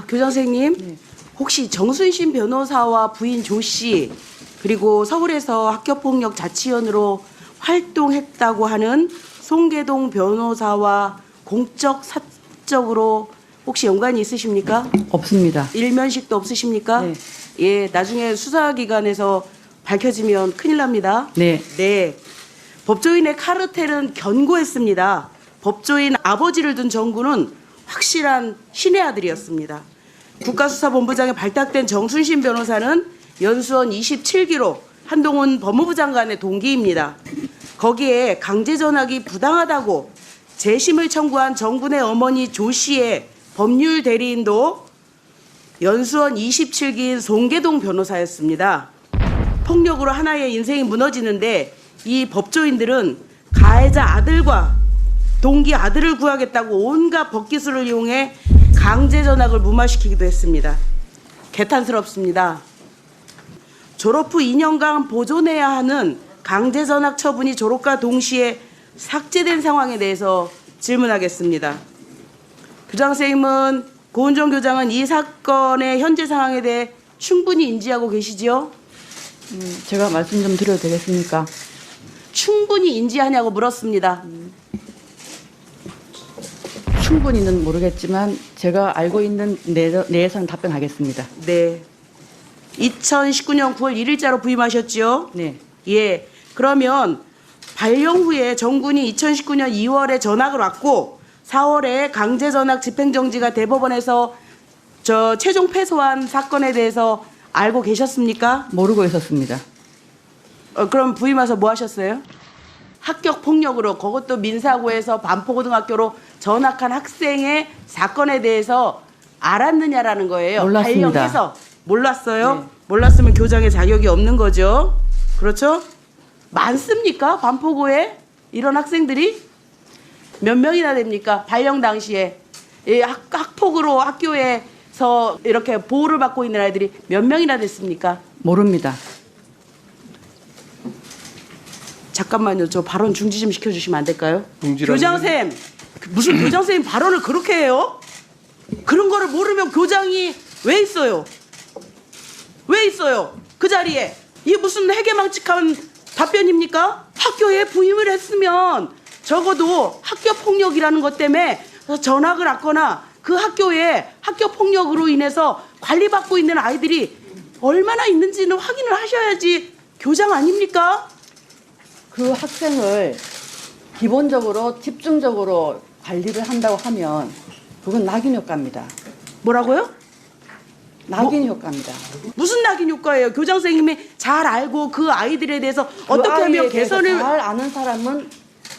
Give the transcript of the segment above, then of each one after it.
교장 선생님, 네. 혹시 정순신 변호사와 부인 조 씨, 그리고 서울에서 학교폭력 자치위원으로 활동했다고 하는 송계동 변호사와 공적 사적으로 혹시 연관이 있으십니까? 없습니다. 일면식도 없으십니까? 네. 예, 나중에 수사기관에서 밝혀지면 큰일 납니다. 네. 네. 법조인의 카르텔은 견고했습니다. 법조인 아버지를 둔 정구는 확실한 신의 아들이었습니다. 국가수사본부장에 발탁된 정순신 변호사는 연수원 27기로 한동훈 법무부 장관의 동기입니다. 거기에 강제 전학이 부당하다고 재심을 청구한 정군의 어머니 조 씨의 법률 대리인도 연수원 27기인 송계동 변호사였습니다. 폭력으로 하나의 인생이 무너지는데 이 법조인들은 가해자 아들과 동기 아들을 구하겠다고 온갖 법기술을 이용해 강제 전학을 무마시키기도 했습니다. 개탄스럽습니다. 졸업 후 2년간 보존해야 하는 강제 전학 처분이 졸업과 동시에 삭제된 상황에 대해서 질문하겠습니다. 교장 선생님은 고은정 교장은 이 사건의 현재 상황에 대해 충분히 인지하고 계시지요? 제가 말씀 좀 드려도 되겠습니까? 충분히 인지하냐고 물었습니다. 충분히는 모르겠지만 제가 알고 있는 내에서는 답변하겠습니다. 네. 2019년 9월 1일자로 부임하셨지요? 네. 예. 그러면 발령 후에 정군이 2019년 2월에 전학을 왔고 4월에 강제 전학 집행정지가 대법원에서 최종 패소한 사건에 대해서 알고 계셨습니까? 모르고 있었습니다. 그럼 부임 와서 뭐 하셨어요? 학교 폭력으로 그것도 민사고에서 반포고등학교로 전학한 학생의 사건에 대해서 알았느냐라는 거예요. 몰랐습니다. 발령해서 몰랐어요? 네. 몰랐으면 교장의 자격이 없는 거죠. 그렇죠? 많습니까? 반포고에 이런 학생들이 몇 명이나 됩니까? 발령 당시에 이 학폭으로 학교에서 이렇게 보호를 받고 있는 아이들이 몇 명이나 됐습니까? 모릅니다. 잠깐만요. 저 발언 중지 좀 시켜주시면 안 될까요? 중지라는 교장쌤, 무슨 교장쌤 발언을 그렇게 해요? 그런 거를 모르면 교장이 왜 있어요? 왜 있어요? 그 자리에. 이게 무슨 해괴망측한 답변입니까? 학교에 부임을 했으면 적어도 학교 폭력이라는 것 때문에 전학을 왔거나 그 학교에 학교 폭력으로 인해서 관리받고 있는 아이들이 얼마나 있는지는 확인을 하셔야지 교장 아닙니까? 그 학생을 기본적으로 집중적으로 관리를 한다고 하면 그건 낙인 효과입니다. 뭐라고요? 낙인 효과입니다. 무슨 낙인 효과예요? 교장 선생님이 잘 알고 그 아이들에 대해서 어떻게 그 아이에 하면 대해서 개선을 잘 아는 사람은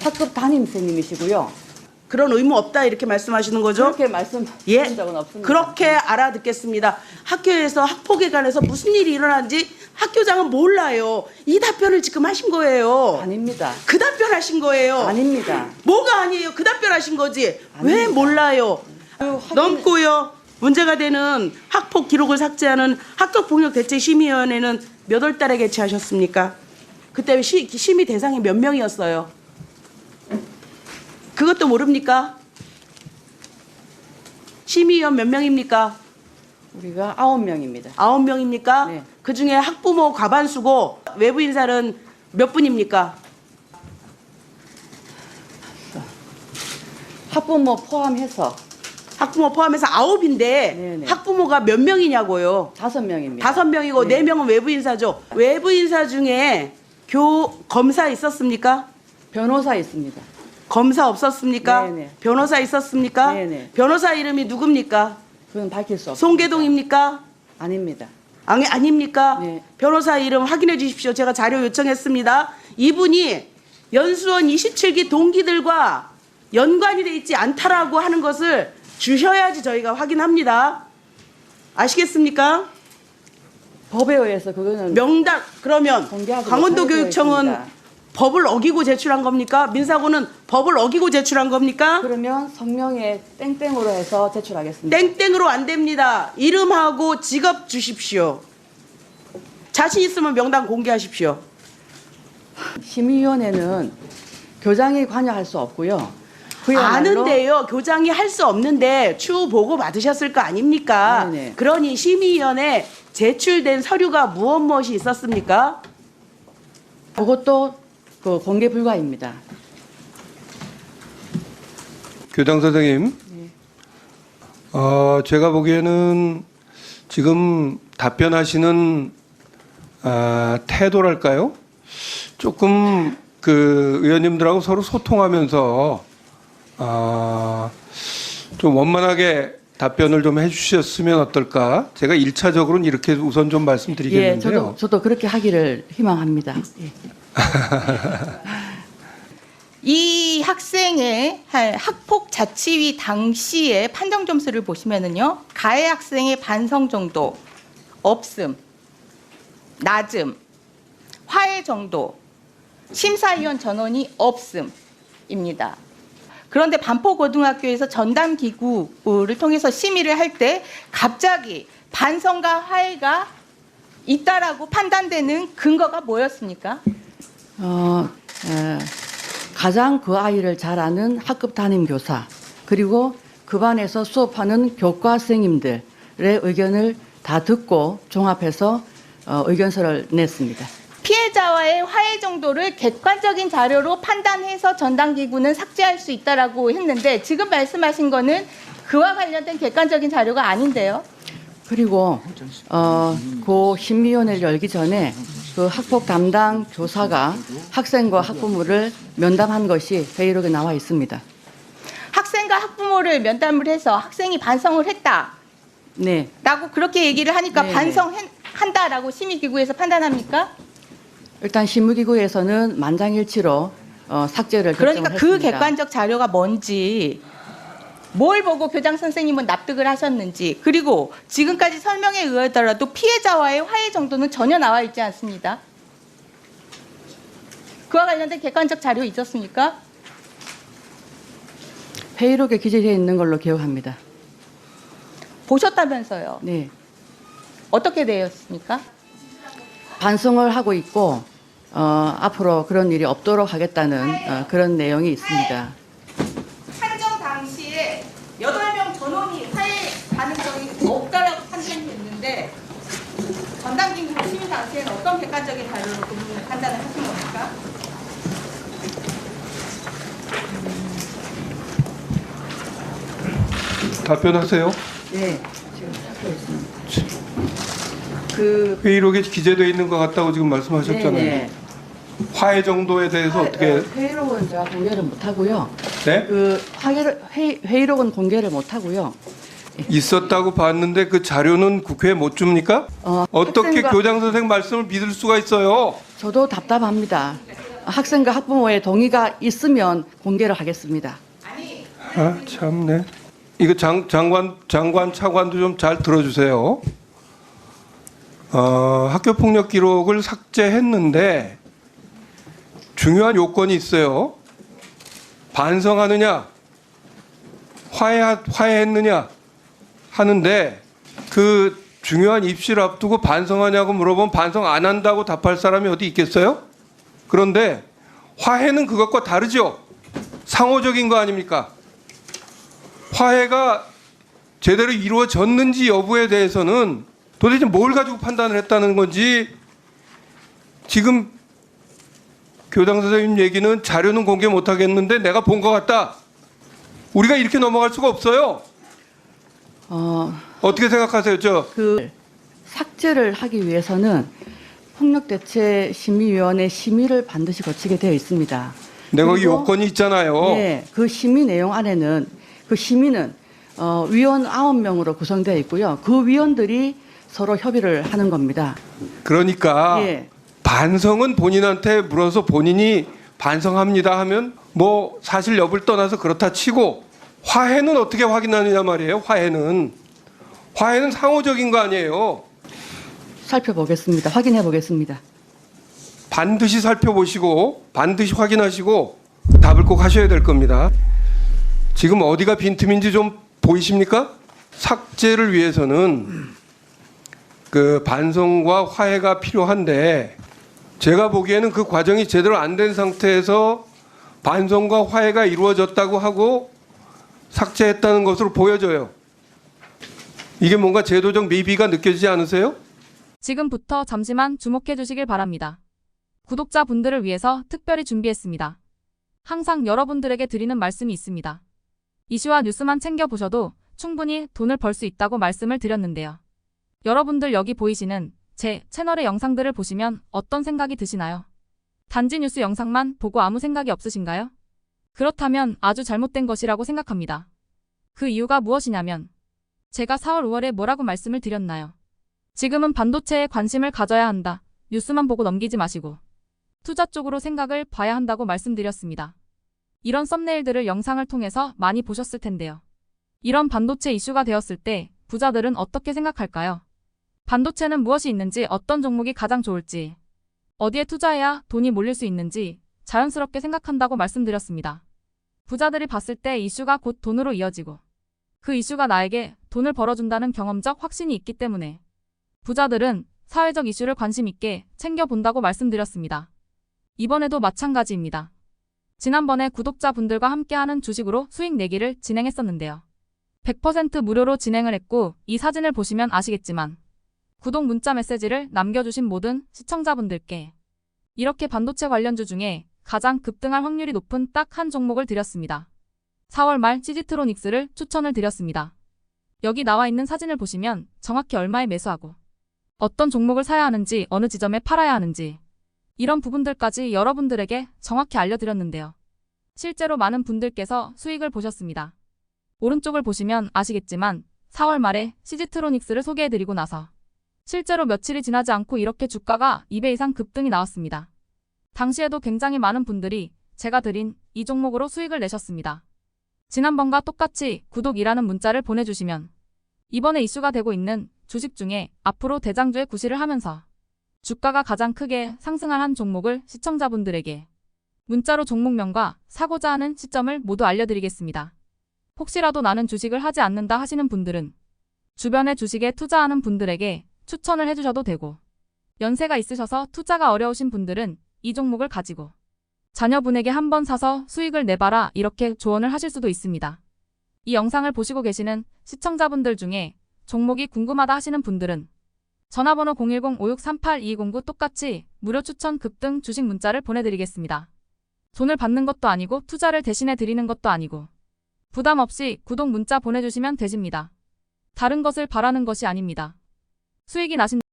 학급 담임선생님이시고요. 그런 의무 없다 이렇게 말씀하시는 거죠? 그렇게 말씀드린 예, 적은 없습니다. 그렇게 알아듣겠습니다. 학교에서 학폭에 관해서 무슨 일이 일어난지 학교장은 몰라요. 이 답변을 지금 하신 거예요. 아닙니다. 그 답변 하신 거예요. 아닙니다. 뭐가 아니에요? 그 답변 하신 거지. 왜 아닙니다. 몰라요? 확인- 넘고요. 문제가 되는 학폭 기록을 삭제하는 학교폭력대책심의위원회는 몇 월 달에 개최하셨습니까? 그때 심의 대상이 몇 명이었어요? 그것도 모릅니까? 심의위원 몇 명입니까? 우리가 9명입니다. 9명입니까? 네. 그중에 학부모 과반수고 외부 인사는 몇 분입니까? 학부모 포함해서 학부모 포함해서 9인데 네네. 학부모가 몇 명이냐고요? 5명입니다. 5명이고 네. 4명은 외부 인사죠. 외부 인사 중에 검사 있었습니까? 변호사 있습니다. 검사 없었습니까? 네네. 변호사 있었습니까? 네네. 변호사 이름이 누굽니까? 그건 밝힐 수 없습니다. 송계동입니까? 아닙니다. 아닙니까? 네. 변호사 이름 확인해 주십시오. 제가 자료 요청했습니다. 이분이 연수원 27기 동기들과 연관이 돼 있지 않다라고 하는 것을 주셔야지 저희가 확인합니다. 아시겠습니까? 법에 의해서 그거는 명단 그러면 공개하지 강원도 못하게 되어 교육청은 있습니다. 법을 어기고 제출한 겁니까? 민사고는 법을 어기고 제출한 겁니까? 그러면 성명에 땡땡으로 해서 제출하겠습니다. 땡땡으로 안 됩니다. 이름하고 직업 주십시오. 자신 있으면 명단 공개하십시오. 심의위원회는 교장이 관여할 수 없고요. 그야말로 아는데요. 교장이 할 수 없는데 추후 보고 받으셨을 거 아닙니까? 네네. 그러니 심의위원회 제출된 서류가 무엇이 있었습니까? 그것도 그 공개 불가입니다. 교장 선생님, 제가 보기에는 지금 답변하시는 태도랄까요? 조금 그 의원님들하고 서로 소통하면서 좀 원만하게 답변을 좀 해주셨으면 어떨까? 제가 1차적으로는 이렇게 우선 좀 예, 말씀드리겠는데요. 저도 그렇게 하기를 희망합니다. 예. 이 학생의 학폭 자치위 당시의 판정 점수를 보시면은요, 가해 학생의 반성 정도, 없음, 낮음, 화해 정도, 심사위원 전원이 없음입니다. 그런데 반포고등학교에서 전담기구를 통해서 심의를 할 때 갑자기 반성과 화해가 있다라고 판단되는 근거가 뭐였습니까? 가장 그 아이를 잘 아는 학급 담임 교사 그리고 그 반에서 수업하는 교과 선생님들의 의견을 다 듣고 종합해서 의견서를 냈습니다. 피해자와의 화해 정도를 객관적인 자료로 판단해서 전담기구는 삭제할 수 있다라고 했는데 지금 말씀하신 거는 그와 관련된 객관적인 자료가 아닌데요. 그리고 그 심의위원회를 열기 전에 그 학폭 담당 교사가 학생과 학부모를 면담한 것이 회의록에 나와 있습니다. 학생과 학부모를 면담을 해서 학생이 반성을 했다라고 네, 그렇게 얘기를 하니까 네. 반성한다라고 심의기구에서 판단합니까? 일단 심의기구에서는 만장일치로 삭제를 그러니까 그 결정을 했습니다. 객관적 자료가 뭔지, 뭘 보고 교장 선생님은 납득을 하셨는지, 그리고 지금까지 설명에 의하더라도 피해자와의 화해 정도는 전혀 나와 있지 않습니다. 그와 관련된 객관적 자료 있었습니까? 회의록에 기재되어 있는 걸로 기억합니다. 보셨다면서요. 네, 어떻게 되었습니까? 반성을 하고 있고 앞으로 그런 일이 없도록 하겠다는 그런 내용이 있습니다. 판정 당시에 8명 전원이 화해 가능성이 없다라고 판정이 됐는데 전담기구 심의 당시에는 어떤 객관적인 자료로 그 부분을 판단을 하신 겁니까? 답변하세요. 네, 지금 찾고 있습니다. 그 회의록에 기재되어 있는 것 같다고 지금 말씀하셨잖아요. 네, 화해 정도에 대해서 어떻게? 회의록은 제가 공개를 못 하고요. 네? 그 회의록은 공개를 못 하고요. 있었다고 봤는데 그 자료는 국회에 못 줍니까? 어떻게 학생과- 교장 선생 말씀을 믿을 수가 있어요? 저도 답답합니다. 학생과 학부모의 동의가 있으면 공개를 하겠습니다. 아 참네. 이거 장관 차관도 좀 잘 들어주세요. 학교 폭력 기록을 삭제했는데 중요한 요건이 있어요. 반성하느냐, 화해했느냐 하는데 그 중요한 입시를 앞두고 반성하냐고 물어보면 반성 안 한다고 답할 사람이 어디 있겠어요? 그런데 화해는 그것과 다르죠. 상호적인 거 아닙니까? 화해가 제대로 이루어졌는지 여부에 대해서는 도대체 뭘 가지고 판단을 했다는 건지 지금 교장 선생님 얘기는 자료는 공개 못 하겠는데 내가 본 것 같다. 우리가 이렇게 넘어갈 수가 없어요. 어떻게 생각하세요? 그 삭제를 하기 위해서는 폭력대책심의위원회 심의를 반드시 거치게 되어 있습니다. 내가 거기 그리고- 요건이 있잖아요. 네, 그 심의 내용 안에는 그 심의는 위원 9명으로 구성되어 있고요. 그 위원들이 서로 협의를 하는 겁니다. 그러니까 예. 반성은 본인한테 물어서 본인이 반성합니다 하면 뭐 사실 여부를 떠나서 그렇다 치고 화해는 어떻게 확인하느냐 말이에요. 화해는 상호적인 거 아니에요. 살펴보겠습니다. 확인해 보겠습니다. 반드시 살펴보시고 반드시 확인하시고 답을 꼭 하셔야 될 겁니다. 지금 어디가 빈틈인지 좀 보이십니까? 삭제를 위해서는 그 반성과 화해가 필요한데 제가 보기에는 그 과정이 제대로 안 된 상태에서 반성과 화해가 이루어졌다고 하고 삭제했다는 것으로 보여져요. 이게 뭔가 제도적 미비가 느껴지지 않으세요? 지금부터 잠시만 주목해 주시길 바랍니다. 구독자분들을 위해서 특별히 준비했습니다. 항상 여러분들에게 드리는 말씀이 있습니다. 이슈와 뉴스만 챙겨보셔도 충분히 돈을 벌 수 있다고 말씀을 드렸는데요. 여러분들 여기 보이시는 제 채널의 영상들을 보시면 어떤 생각이 드시나요? 단지 뉴스 영상만 보고 아무 생각이 없으신가요? 그렇다면 아주 잘못된 것이라고 생각합니다. 그 이유가 무엇이냐면 제가 4월 5월에 뭐라고 말씀을 드렸나요? 지금은 반도체에 관심을 가져야 한다. 뉴스만 보고 넘기지 마시고 투자 쪽으로 생각을 봐야 한다고 말씀드렸습니다. 이런 썸네일들을 영상을 통해서 많이 보셨을 텐데요. 이런 반도체 이슈가 되었을 때 부자들은 어떻게 생각할까요? 반도체는 무엇이 있는지, 어떤 종목이 가장 좋을지, 어디에 투자해야 돈이 몰릴 수 있는지 자연스럽게 생각한다고 말씀드렸습니다. 부자들이 봤을 때 이슈가 곧 돈으로 이어지고 그 이슈가 나에게 돈을 벌어준다는 경험적 확신이 있기 때문에 부자들은 사회적 이슈를 관심 있게 챙겨본다고 말씀드렸습니다. 이번에도 마찬가지입니다. 지난번에 구독자분들과 함께하는 주식으로 수익 내기를 진행했었는데요. 100% 무료로 진행을 했고 이 사진을 보시면 아시겠지만 구독 문자 메시지를 남겨주신 모든 시청자분들께 이렇게 반도체 관련주 중에 가장 급등할 확률이 높은 딱 한 종목을 드렸습니다. 4월 말 시지트로닉스를 추천을 드렸습니다. 여기 나와 있는 사진을 보시면 정확히 얼마에 매수하고 어떤 종목을 사야 하는지, 어느 지점에 팔아야 하는지 이런 부분들까지 여러분들에게 정확히 알려드렸는데요. 실제로 많은 분들께서 수익을 보셨습니다. 오른쪽을 보시면 아시겠지만 4월 말에 시지트로닉스를 소개해드리고 나서 실제로 며칠이 지나지 않고 이렇게 주가가 2배 이상 급등이 나왔습니다. 당시에도 굉장히 많은 분들이 제가 드린 이 종목으로 수익을 내셨습니다. 지난번과 똑같이 구독이라는 문자를 보내주시면 이번에 이슈가 되고 있는 주식 중에 앞으로 대장주의 구실을 하면서 주가가 가장 크게 상승할 한 종목을 시청자분들에게 문자로 종목명과 사고자 하는 시점을 모두 알려드리겠습니다. 혹시라도 나는 주식을 하지 않는다 하시는 분들은 주변에 주식에 투자하는 분들에게 추천을 해주셔도 되고, 연세가 있으셔서 투자가 어려우신 분들은 이 종목을 가지고 자녀분에게 한번 사서 수익을 내봐라 이렇게 조언을 하실 수도 있습니다. 이 영상을 보시고 계시는 시청자분들 중에 종목이 궁금하다 하시는 분들은 전화번호 010-5638-2209 똑같이 무료 추천 급등 주식 문자를 보내드리겠습니다. 돈을 받는 것도 아니고 투자를 대신해 드리는 것도 아니고 부담 없이 구독 문자 보내주시면 되십니다. 다른 것을 바라는 것이 아닙니다. 수익이 나신